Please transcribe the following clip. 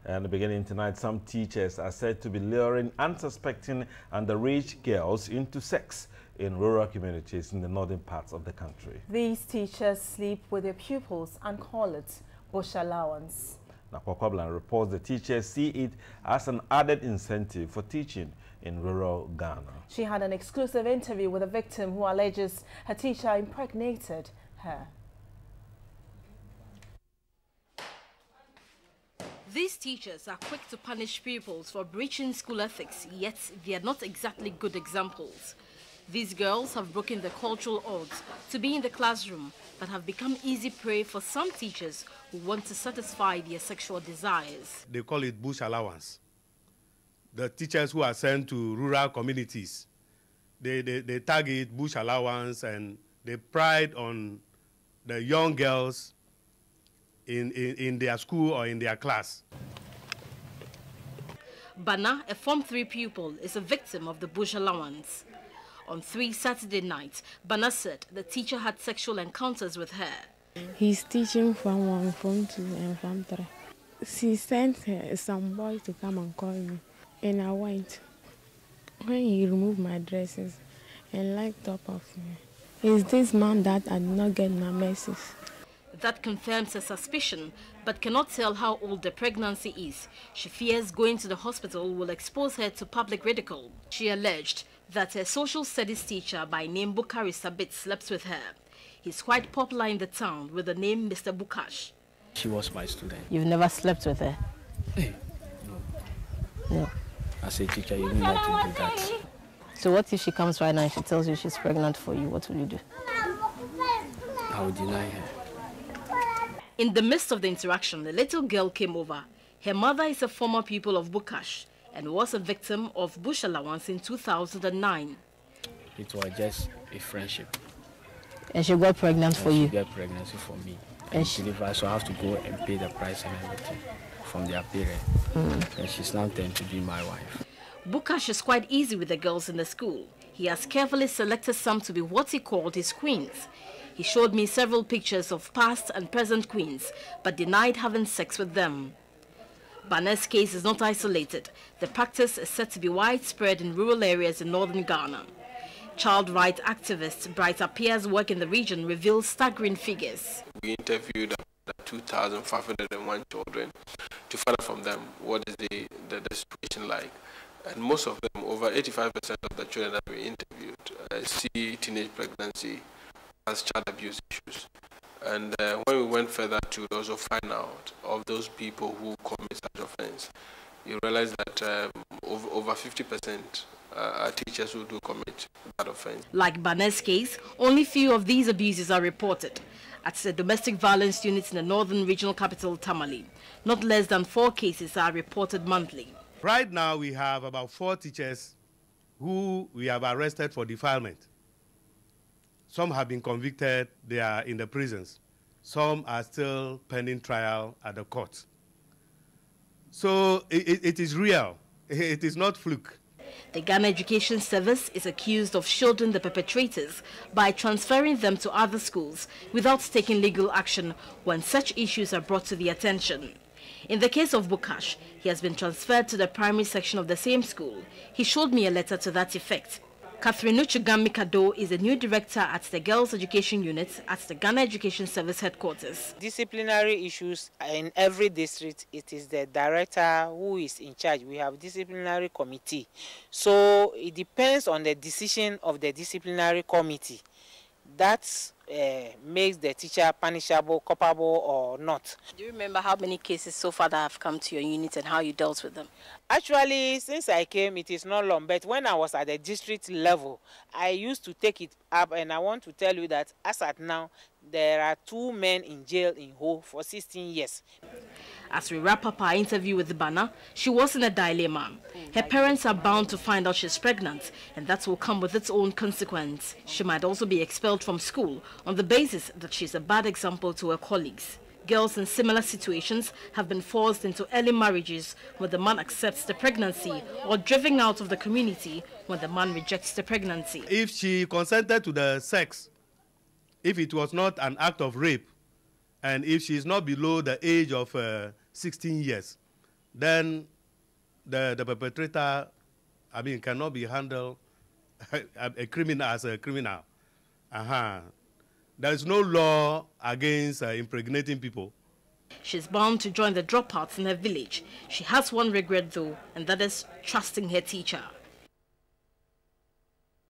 And beginning tonight, some teachers are said to be luring unsuspecting underage girls into sex in rural communities in the northern parts of the country. These teachers sleep with their pupils and call it bush allowance. KWABLA reports the teachers see it as an added incentive for teaching in rural Ghana. She had an exclusive interview with a victim who alleges her teacher impregnated her. These teachers are quick to punish pupils for breaching school ethics, yet they are not exactly good examples. These girls have broken the cultural odds to be in the classroom, but have become easy prey for some teachers who want to satisfy their sexual desires. They call it bush allowance. The teachers who are sent to rural communities, they target bush allowance and they pride on the young girls in their school or in their class. Bana, a Form 3 pupil, is a victim of the bush allowance. On 3 Saturday nights, Bana said the teacher had sexual encounters with her. He's teaching Form 1, Form 2, and Form 3. She sent some boy to come and call me, and I went. When he removed my dresses and lied top of me, it's this man that I did not get my message. That confirms her suspicion, but cannot tell how old the pregnancy is. She fears going to the hospital will expose her to public ridicule. She alleged that her social studies teacher by name Bukari Sabit slept with her. He's quite popular in the town with the name Mr. Bukash. She was my student. You've never slept with her? Hey, no. No. As a teacher, you don't have to do that. So what if she comes right now and she tells you she's pregnant for you? What will you do? I will deny her. In the midst of the interaction, the little girl came over. Her mother is a former pupil of Bukash and was a victim of bush allowance in 2009. It was just a friendship. And she got pregnant for you? She got pregnancy for me. And she delivered, so I have to go and pay the price and everything from their parents. And she's now turned to be my wife. Bukash is quite easy with the girls in the school. He has carefully selected some to be what he called his queens. He showed me several pictures of past and present queens, but denied having sex with them. Bana's case is not isolated. The practice is said to be widespread in rural areas in northern Ghana. Child rights activist Bright Appear's work in the region reveals staggering figures. We interviewed 2,501 children to find out from them what is the situation like. And most of them, over 85% of the children that we interviewed, see teenage pregnancy as child abuse issues. And when we went further to also find out of those people who commit such offense, you realize that over 50% are teachers who do commit that offense. Like Bana's case, only few of these abuses are reported at the domestic violence units in the northern regional capital, Tamale. Not less than 4 cases are reported monthly. Right now, we have about 4 teachers who we have arrested for defilement. Some have been convicted, they are in the prisons. Some are still pending trial at the court. So it is real. It is not fluke. The Ghana Education Service is accused of shielding the perpetrators by transferring them to other schools without taking legal action when such issues are brought to the attention. In the case of Bukash, he has been transferred to the primary section of the same school. He showed me a letter to that effect. Catherine Uchugami-Kado is the new director at the Girls Education Unit at the Ghana Education Service headquarters. Disciplinary issues in every district, it is the director who is in charge. We have disciplinary committee. So it depends on the decision of the disciplinary committee. That makes the teacher punishable, culpable or not. Do you remember how many cases so far that have come to your unit and how you dealt with them? Actually, since I came, it is not long, but when I was at the district level, I used to take it up, and I want to tell you that as at now, there are 2 men in jail in Ho for 16 years. As we wrap up our interview with Bana, she was in a dilemma. Her parents are bound to find out she's pregnant, and that will come with its own consequence. She might also be expelled from school on the basis that she's a bad example to her colleagues. Girls in similar situations have been forced into early marriages when the man accepts the pregnancy, or driven out of the community when the man rejects the pregnancy. If she consented to the sex, if it was not an act of rape, and if she is not below the age of 16 years, then the perpetrator, I mean, cannot be handled a criminal as a criminal. There is no law against impregnating people. She's bound to join the dropouts in her village. She has one regret though, and that is trusting her teacher.